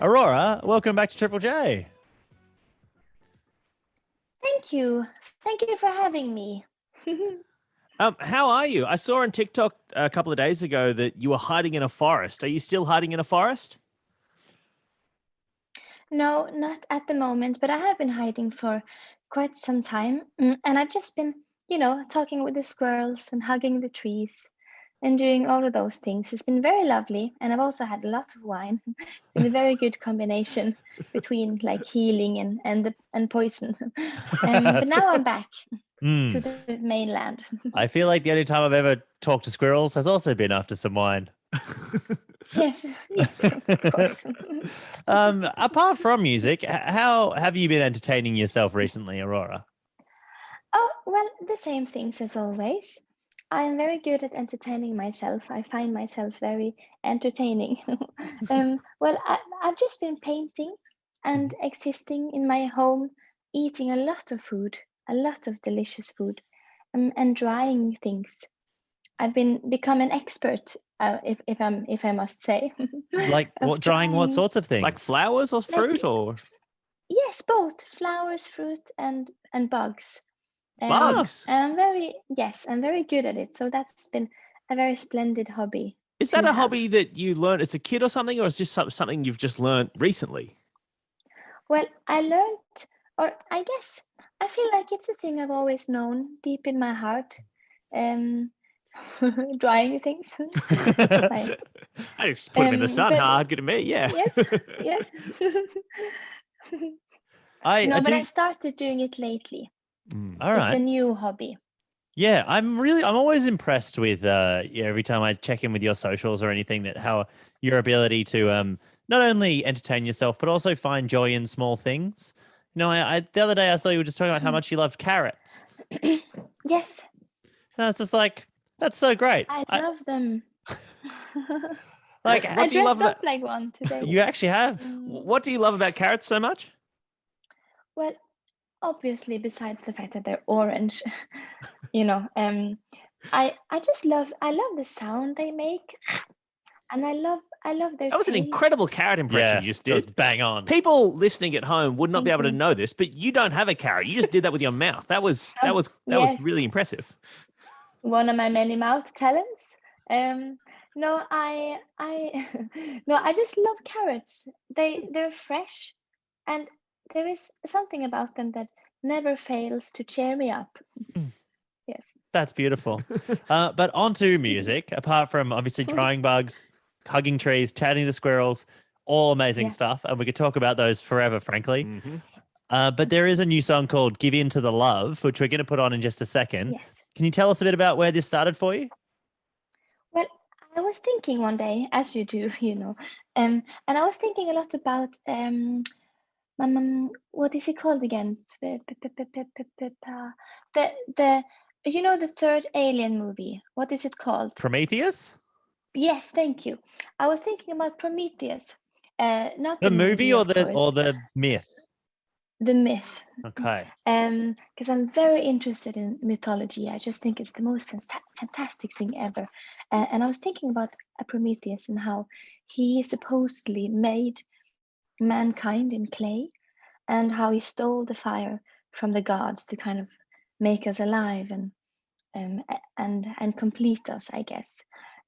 Aurora, welcome back to Triple J. Thank you. Thank you for having me. How are you? I saw on TikTok a couple of days ago that you were hiding in a forest. Are you still hiding in a forest? No, not at the moment, but I have been hiding for quite some time. And I've just been, talking with the squirrels and hugging the trees and doing all of those things. It's been very lovely. And I've also had a lot of wine. It's been a very good combination between like healing and poison. But now I'm back to the mainland. I feel like the only time I've ever talked to squirrels has also been after some wine. Yes, of course. Apart from music, how have you been entertaining yourself recently, Aurora? Oh, well, the same things as always. I'm very good at entertaining myself. I find myself very entertaining. I've just been painting and existing in my home, eating a lot of food, a lot of delicious food, and drying things. I've become an expert, if I must say, Like of what drying what drying. sorts of things? Like flowers or Like fruit or yes, both flowers, fruit, and bugs. bugs? And I'm very good at it. So that's been a very splendid hobby Is to that a have. hobby that you learned as a kid or something, or is this something you've just learned recently? Well, I learned, or I guess I feel like it's a thing I've always known deep in my heart. Um, drying things. Like, I just put them in the sun. but How hard could it be? Yeah. yes, yes. I No, but I do. started doing it lately. All It's a right. new hobby. Yeah, I'm always impressed with every time I check in with your socials or anything that how your ability to not only entertain yourself but also find joy in small things. You know, I the other day I saw you were just talking about how much you loved carrots. Yes, And I was just like, that's so great. I love them. Like, I what do you love dressed up about like one today. you actually have? Mm, What do you love about carrots so much? well, obviously, besides the fact that they're orange, you know, I love the sound they make, and I love their That was an taste. incredible carrot impression you just That was did. bang on. People listening at home would not be Thank able to you. know this, but you don't have a carrot. You just did that with your mouth. That was Yes, really impressive. one of my many mouth talents. Um, no, I no, I just love carrots. They're fresh, and there is something about them that never fails to cheer me up. Yes. That's beautiful. But on to music, apart from obviously drying bugs, hugging trees, chatting to squirrels, all amazing Yeah. stuff. And we could talk about those forever, frankly. Mm-hmm. But there is a new song called Give In to the Love, which we're going to put on in just a second. Yes. Can you tell us a bit about where this started for you? Well, I was thinking one day, as you do, and I was thinking a lot about what is it called again? The the third Alien movie. What is it called? Prometheus? Yes, thank you. I was thinking about Prometheus. Not The the movie movie, or of course, the myth? the myth. Okay. Because I'm very interested in mythology. I just think it's the most fantastic thing ever. And I was thinking about Prometheus and how he supposedly made mankind in clay, and how he stole the fire from the gods to kind of make us alive and complete us, I guess.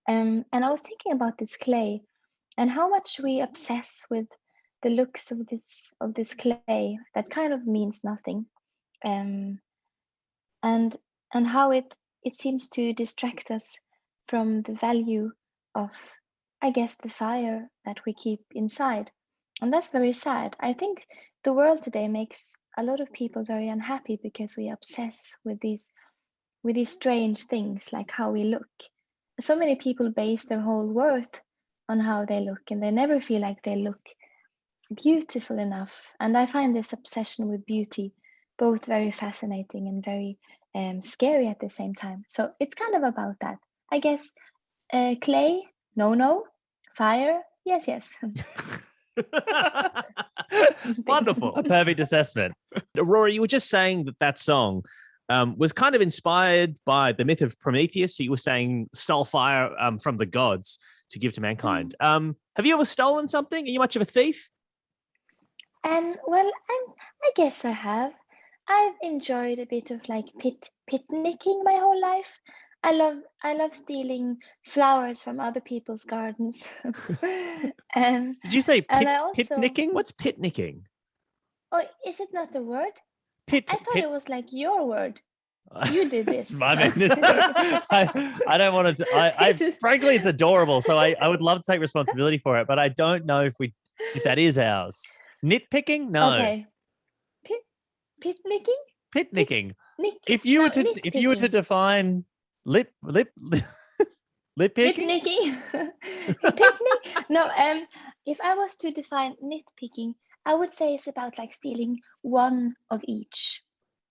And I was thinking about this clay and how much we obsess with the looks of this clay that kind of means nothing, um, and how it seems to distract us from the value of, I guess, the fire that we keep inside. And that's very sad. I think the world today makes a lot of people very unhappy because we obsess with these strange things like how we look. So many people base their whole worth on how they look, and they never feel like they look beautiful enough. And I find this obsession with beauty both very fascinating and very scary at the same time. So it's kind of about that. I guess clay, no. Fire, yes. Wonderful. A perfect assessment. Aurora, you were just saying that song was kind of inspired by the myth of Prometheus. So you were saying stole fire from the gods to give to mankind. Have you ever stolen something? Are you much of a thief? Well, I guess I have. I've enjoyed a bit of like pitnicking my whole life. I love stealing flowers from other people's gardens. um, Did you say and I also pitnicking? What's pitnicking? oh, is it not a word? Pit. I thought it was like your word. You did It's this. my No. madness. I don't want to. Frankly, it's adorable. So I would love to take responsibility for it, but I don't know if that is ours. Nitpicking? No. Okay. Pitnicking? Pitnicking. Nick? If you No, were to nitpicking. define lip picking, Picnicking. Picnic? No, if I was to define nitpicking, I would say it's about like stealing one of each.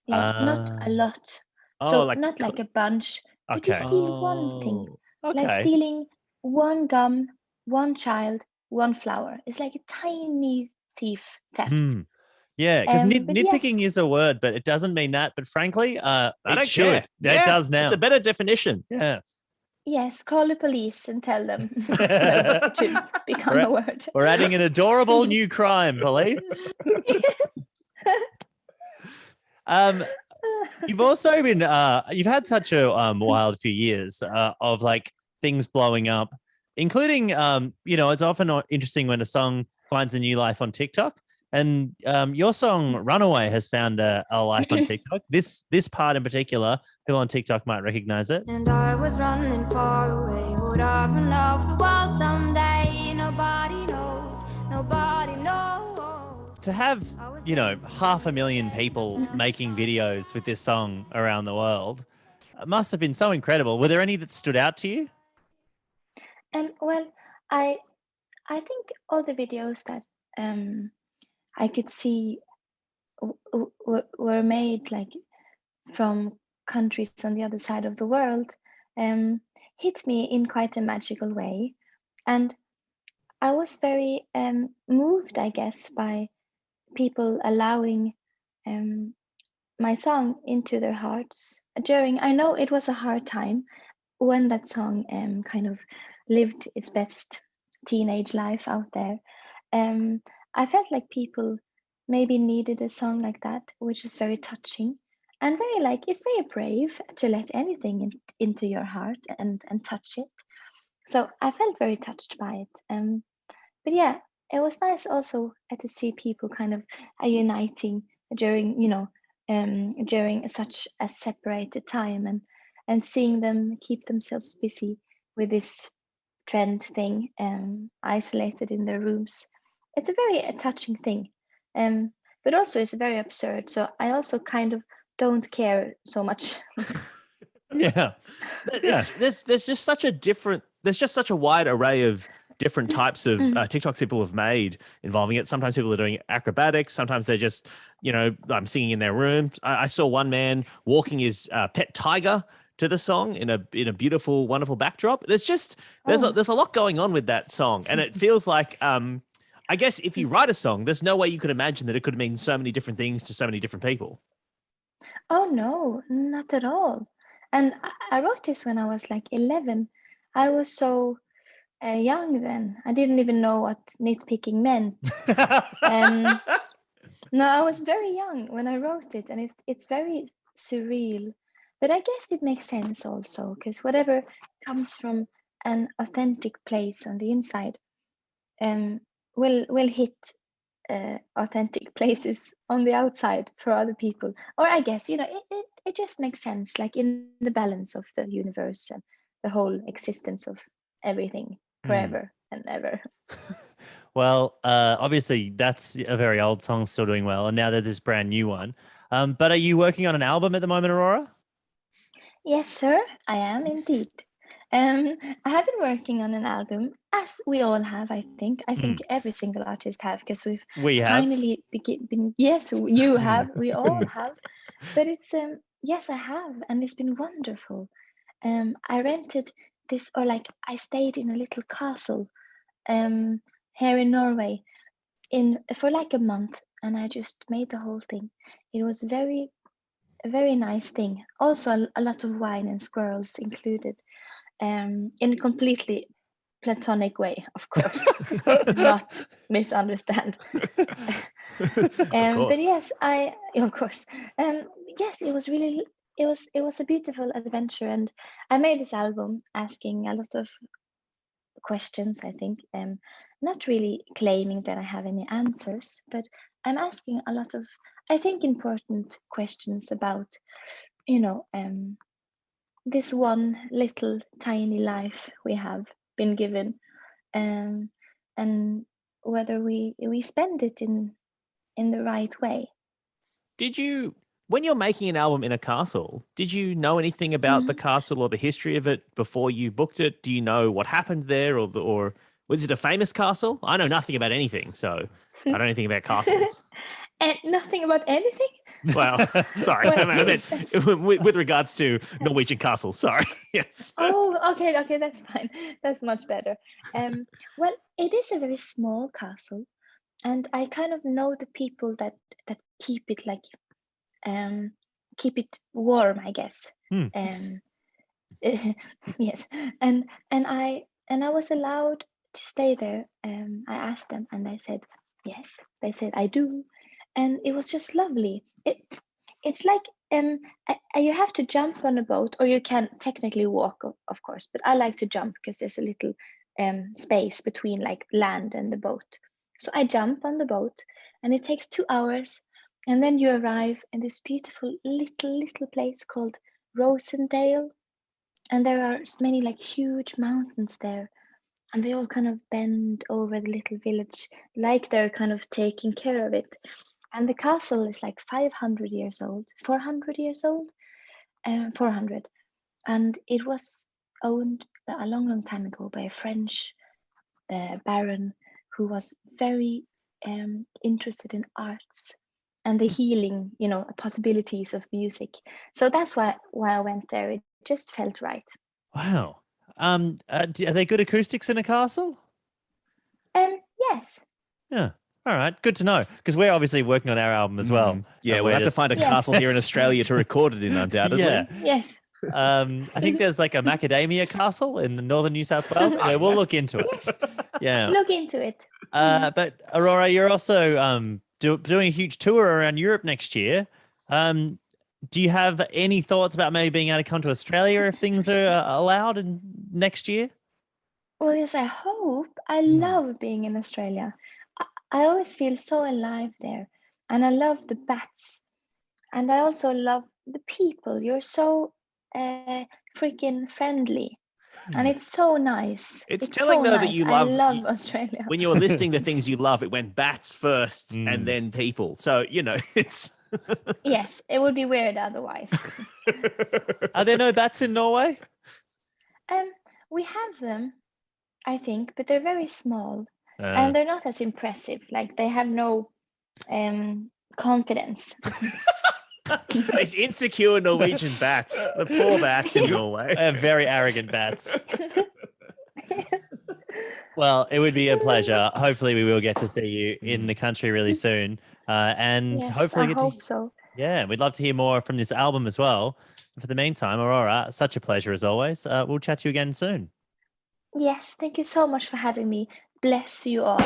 Like not a lot. So like not like a bunch, but you okay. steal one thing. Like Okay. stealing one gum, one child, one flower. It's like a tiny thief theft. Yeah, because But nitpicking yes. is a word, but it doesn't mean that. But frankly, I it don't should. care. It does now. It's a better definition. Yeah. Yes, call the police and tell them that it should become a word. We're adding an adorable new crime, police. You've also been you've had such a wild few years of like things blowing up, including it's often interesting when a song finds a new life on TikTok. And your song "Runaway" has found a life on TikTok. This part in particular, who on TikTok might recognize it. And I was running far away. Would I run off the wall someday? Nobody knows. Nobody knows. To have 500,000 people making videos with this song around the world, it must have been so incredible. Were there any that stood out to you? Well, I think all the videos that I could see were made like from countries on the other side of the world hit me in quite a magical way. And I was very moved, I guess, by people allowing my song into their hearts I know it was a hard time when that song kind of lived its best teenage life out there. I felt like people maybe needed a song like that, which is very touching and it's very brave to let anything into your heart and touch it. So I felt very touched by it. But yeah, it was nice also to see people kind of uniting during during such a separated time and seeing them keep themselves busy with this trend thing, isolated in their rooms. It's a very touching thing, but also it's very absurd. So I also kind of don't care so much. Yeah. There's just such a wide array of different types of TikToks people have made involving it. Sometimes people are doing acrobatics. Sometimes they're just, singing in their room. I saw one man walking his pet tiger to the song in a beautiful, wonderful backdrop. There's a lot going on with that song, and it feels like I guess if you write a song, there's no way you could imagine that it could mean so many different things to so many different people. Oh no, not at all. And I wrote this when I was like 11. I was so young then. I didn't even know what nitpicking meant. No, I was very young when I wrote it, and it's very surreal. But I guess it makes sense also, because whatever comes from an authentic place on the inside will hit authentic places on the outside for other people. Or I guess, it just makes sense, like in the balance of the universe and the whole existence of everything forever and ever. Well, obviously that's a very old song still doing well, and now there's this brand new one. But are you working on an album at the moment, Aurora? Yes, sir, I am indeed. I have been working on an album, as we all have, I think. I think every single artist have, because We have. finally been. Yes, you have. We all have. But it's yes, I have, and it's been wonderful. I rented this, or like I stayed in a little castle, here in Norway, for like a month, and I just made the whole thing. It was a very nice thing. Also, a lot of wine and squirrels included. In a completely platonic way, of course. Not misunderstand. Of But course. yes, of course. Yes, it was really it was a beautiful adventure, and I made this album asking a lot of questions, I think. Not really claiming that I have any answers, but I'm asking a lot of, I think, important questions about, you know, this one little tiny life we have been given, and whether we spend it in the right way. Did you, when you're making an album in a castle, did you know anything about the castle or the history of it before you booked it? Do you know what happened there, or was it a famous castle? I know nothing about anything, so I don't know anything about castles. And nothing about anything. Well, sorry, Well, I meant that's- with regards to Norwegian Castle. Sorry, yes. Oh, okay, that's fine. That's much better. Well, it is a very small castle, and I kind of know the people that keep it like keep it warm, I guess. Hmm. Yes, and I was allowed to stay there. I asked them, and they said yes. They said I do, and it was just lovely. It's like you have to jump on a boat, or you can technically walk, of course. But I like to jump because there's a little space between like land and the boat. So I jump on the boat, and it takes 2 hours, and then you arrive in this beautiful little place called Rosendale, and there are many like huge mountains there, and they all kind of bend over the little village like they're kind of taking care of it. And the castle is like 500 years old, 400 years old, 400. And it was owned a long time ago by a French baron who was very interested in arts and the healing, possibilities of music. So that's why I went there. It just felt right. Wow. Are they good acoustics in a castle? Yes. Yeah. All right. Good to know, because we're obviously working on our album as well. Yeah, and we'll we're have to just- find a Yes. castle here in Australia to record it in, undoubtedly. Yeah. Yes. I think there's like a macadamia castle in northern New South Wales. Anyway, we'll look into it. Yeah. Look into it. But Aurora, you're also doing a huge tour around Europe next year. Do you have any thoughts about maybe being able to come to Australia if things are allowed in next year? Well, yes, I hope. I love being in Australia. I always feel so alive there. And I love the bats. And I also love the people. You're so freaking friendly. And it's so nice. It's telling, so though, that nice. you I love- love Australia. When you were listing the things you love, it went bats first and then people. So, it's... Yes, it would be weird otherwise. Are there no bats in Norway? We have them, I think, but they're very small. Uh, And they're not as impressive. Like they have no confidence. These insecure Norwegian bats. The poor bats in Norway. very arrogant bats. Well, it would be a pleasure. Hopefully, we will get to see you in the country really soon, and Yes, hopefully I get hope to. so. Yeah, we'd love to hear more from this album as well. For the meantime, Aurora, such a pleasure as always. We'll chat to you again soon. Yes, thank you so much for having me. Bless you all.